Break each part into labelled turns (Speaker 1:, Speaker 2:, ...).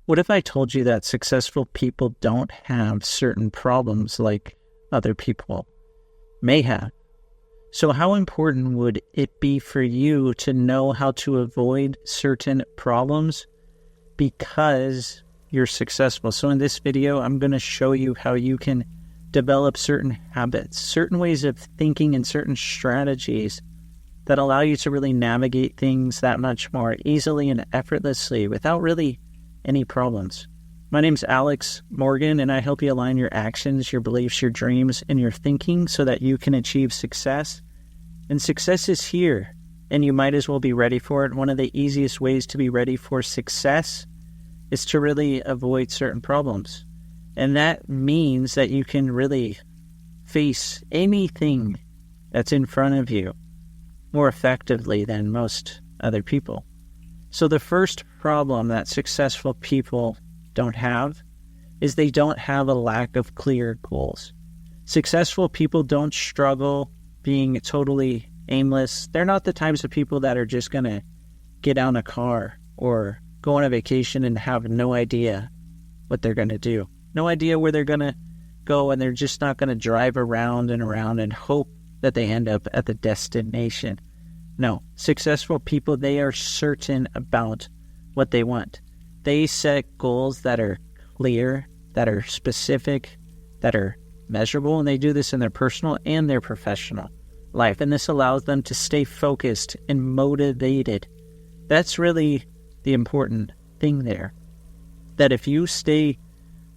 Speaker 1: What if I told you that successful people don't have certain problems like other people may have? So how important would it be for you to know how to avoid certain problems because you're successful? So in this video, I'm going to show you how you can develop certain habits, certain ways of thinking, and certain strategies that allow you to really navigate things that much more easily and effortlessly without really any problems. My name's Alex Morgan, and I help you align your actions, your beliefs, your dreams, and your thinking so that you can achieve success. And success is here, and you might as well be ready for it. One of the easiest ways to be ready for success is to really avoid certain problems. And that means that you can really face anything that's in front of you more effectively than most other people. So the first problem that successful people don't have is they don't have a lack of clear goals. Successful people don't struggle being totally aimless. They're not the types of people that are just going to get out in a car or go on a vacation and have no idea what they're going to do. No idea where they're going to go, and they're just not going to drive around and hope that they end up at the destination. No, successful people, they are certain about what they want. They set goals that are clear, that are specific, that are measurable, and they do this in their personal and their professional life. And this allows them to stay focused and motivated. That's really the important thing there. That if you stay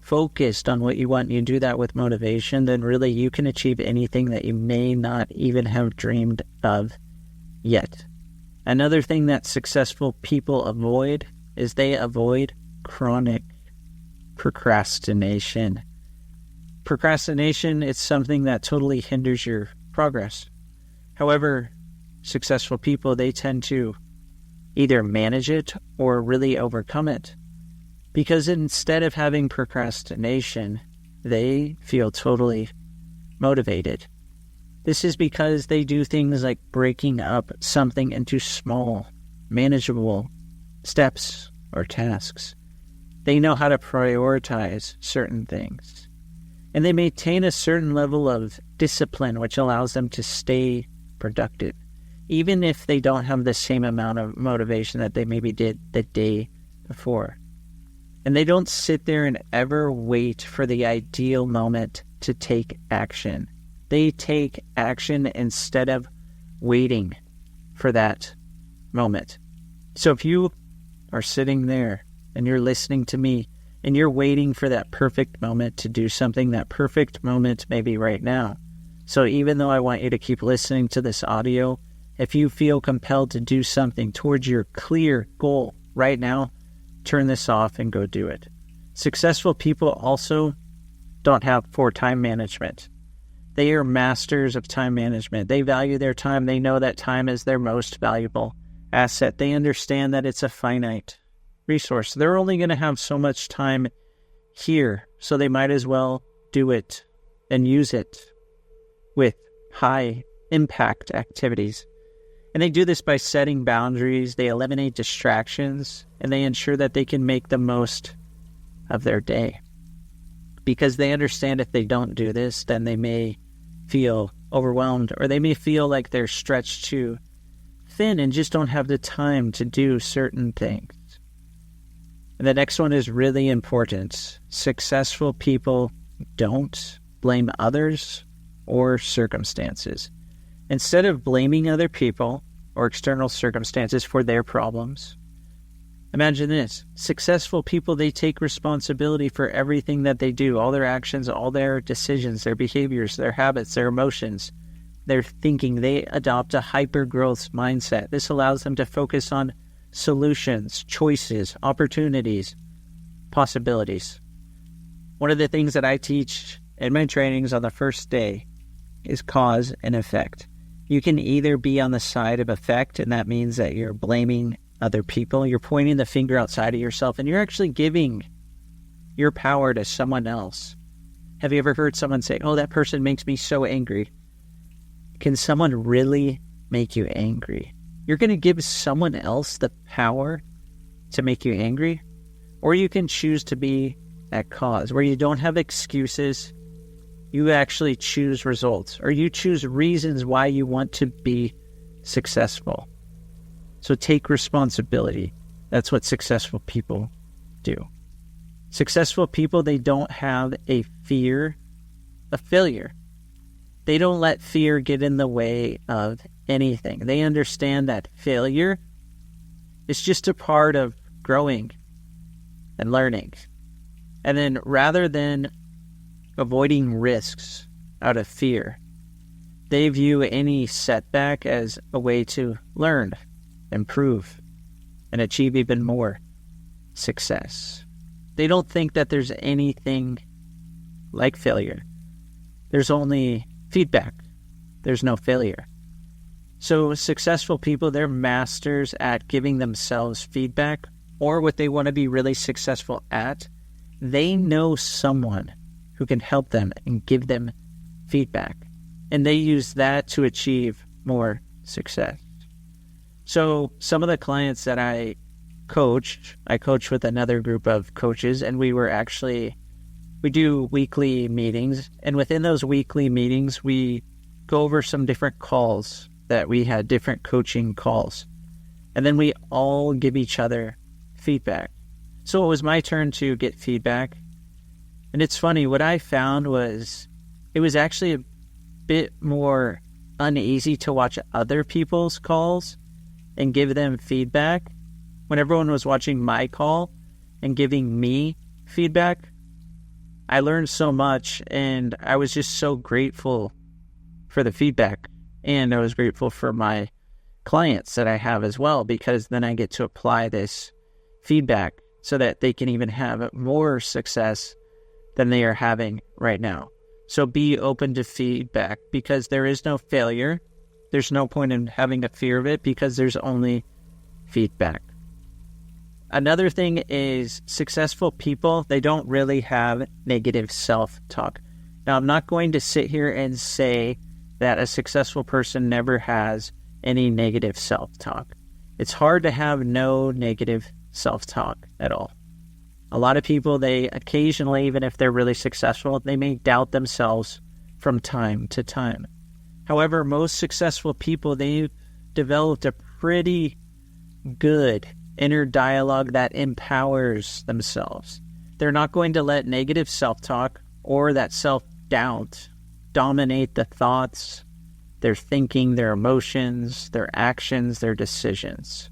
Speaker 1: focused on what you want and you do that with motivation, then really you can achieve anything that you may not even have dreamed of yet. Another thing that successful people avoid is they avoid chronic procrastination. Procrastination is something that totally hinders your progress. However, successful people, they tend to either manage it or really overcome it. Because instead of having procrastination, they feel totally motivated. This is because they do things like breaking up something into small, manageable steps or tasks. They know how to prioritize certain things. And they maintain a certain level of discipline, which allows them to stay productive, even if they don't have the same amount of motivation that they maybe did the day before. And they don't sit there and ever wait for the ideal moment to take action. They take action instead of waiting for that moment. So if you are sitting there and you're listening to me and you're waiting for that perfect moment to do something, that perfect moment may be right now. So even though I want you to keep listening to this audio, if you feel compelled to do something towards your clear goal right now, turn this off and go do it. Successful people also don't have poor time management. They are masters of time management. They value their time. They know that time is their most valuable asset. They understand that it's a finite resource. They're only going to have so much time here, so they might as well do it and use it with high impact activities. And they do this by setting boundaries. They eliminate distractions, and they ensure that they can make the most of their day. Because they understand if they don't do this, then they may feel overwhelmed, or they may feel like they're stretched too thin and just don't have the time to do certain things. And the next one is really important. Successful people don't blame others or circumstances. Instead of blaming other people or external circumstances for their problems, imagine this. Successful people, they take responsibility for everything that they do, all their actions, all their decisions, their behaviors, their habits, their emotions, their thinking. They adopt a hyper-growth mindset. This allows them to focus on solutions, choices, opportunities, possibilities. One of the things that I teach in my trainings on the first day is cause and effect. You can either be on the side of effect, and that means that you're blaming other people. You're pointing the finger outside of yourself, and you're actually giving your power to someone else. Have you ever heard someone say, oh, that person makes me so angry? Can someone really make you angry? You're going to give someone else the power to make you angry? Or you can choose to be at cause, where you don't have excuses. You actually choose results, or you choose reasons why you want to be successful. So take responsibility. That's what successful people do. Successful people, they don't have a fear of failure. They don't let fear get in the way of anything. They understand that failure is just a part of growing and learning. And then rather than avoiding risks out of fear, they view any setback as a way to learn, improve, and achieve even more success. They don't think that there's anything like failure. There's only feedback. There's no failure. So successful people, they're masters at giving themselves feedback, or what they want to be really successful at. They know someone who can help them and give them feedback. And they use that to achieve more success. So some of the clients that I coached with another group of coaches, and we do weekly meetings. And within those weekly meetings, we go over some different calls that we had, different coaching calls. And then we all give each other feedback. So it was my turn to get feedback. And it's funny, what I found was it was actually a bit more uneasy to watch other people's calls and give them feedback when everyone was watching my call and giving me feedback. I learned so much, and I was just so grateful for the feedback. And I was grateful for my clients that I have as well, because then I get to apply this feedback so that they can even have more success than they are having right now. So be open to feedback, because there is no failure. There's no point in having a fear of it, because there's only feedback. Another thing is successful people, they don't really have negative self-talk. Now, I'm not going to sit here and say that a successful person never has any negative self-talk. It's hard to have no negative self-talk at all. A lot of people, they occasionally, even if they're really successful, they may doubt themselves from time to time. However, most successful people, they've developed a pretty good inner dialogue that empowers themselves. They're not going to let negative self-talk or that self-doubt dominate the thoughts, their thinking, their emotions, their actions, their decisions.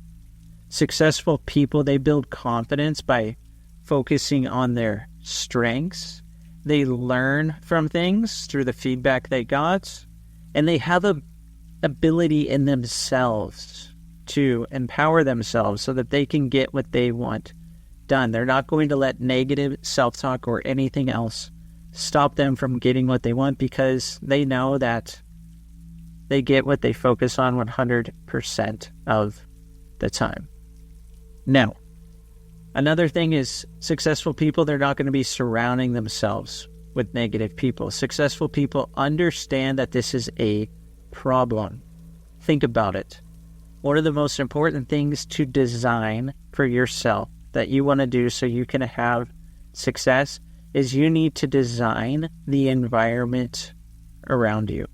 Speaker 1: Successful people, they build confidence by focusing on their strengths. They learn from things through the feedback they got, and they have a ability in themselves to empower themselves so that they can get what they want done. They're not going to let negative self-talk or anything else stop them from getting what they want, because they know that they get what they focus on 100% of the time. Now, another thing is successful people, they're not going to be surrounding themselves with negative people. Successful people understand that this is a problem. Think about it. One of the most important things to design for yourself that you want to do so you can have success is you need to design the environment around you.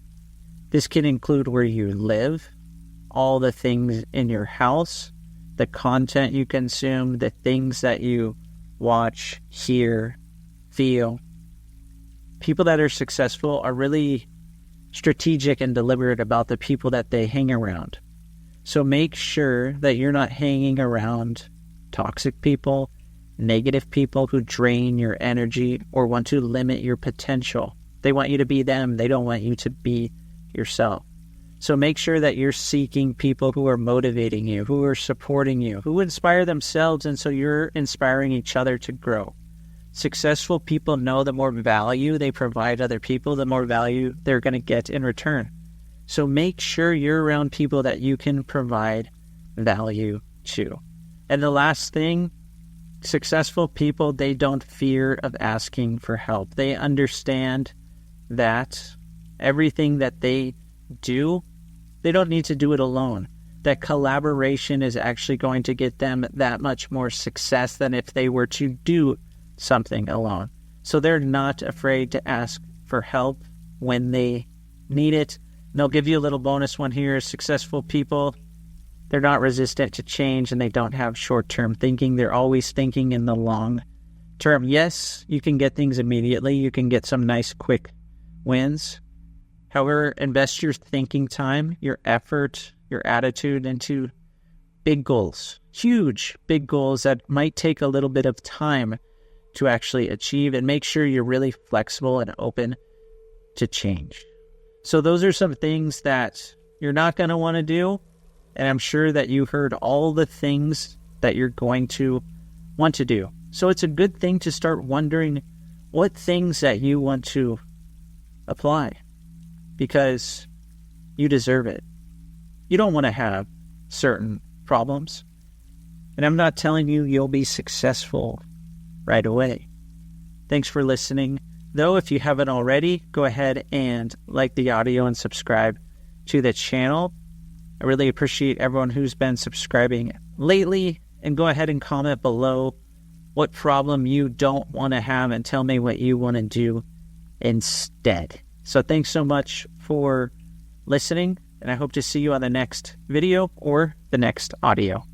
Speaker 1: This can include where you live, all the things in your house, the content you consume, the things that you watch, hear, feel. People that are successful are really strategic and deliberate about the people that they hang around. So make sure that you're not hanging around toxic people, negative people who drain your energy or want to limit your potential. They want you to be them. They don't want you to be yourself. So make sure that you're seeking people who are motivating you, who are supporting you, who inspire themselves, and so you're inspiring each other to grow. Successful people know the more value they provide other people, the more value they're going to get in return. So make sure you're around people that you can provide value to. And the last thing, successful people, they don't fear of asking for help. They understand that everything that they do, they don't need to do it alone. that collaboration is actually going to get them that much more success than if they were to do something alone. So they're not afraid to ask for help when they need it. And they'll give you a little bonus one here. Successful people, they're not resistant to change, and they don't have short-term thinking. They're always thinking in the long term. Yes, you can get things immediately. You can get some nice quick wins. However, invest your thinking time, your effort, your attitude into big goals, huge big goals that might take a little bit of time to actually achieve, and make sure you're really flexible and open to change. So those are some things that you're not going to want to do, and I'm sure that you heard all the things that you're going to want to do. So it's a good thing to start wondering what things that you want to apply, because you deserve it. You don't want to have certain problems. And I'm not telling you you'll be successful right away. Thanks for listening. Though, if you haven't already, go ahead and like the audio and subscribe to the channel. I really appreciate everyone who's been subscribing lately. And go ahead and comment below what problem you don't want to have and tell me what you want to do instead. So thanks so much for listening, and I hope to see you on the next video or the next audio.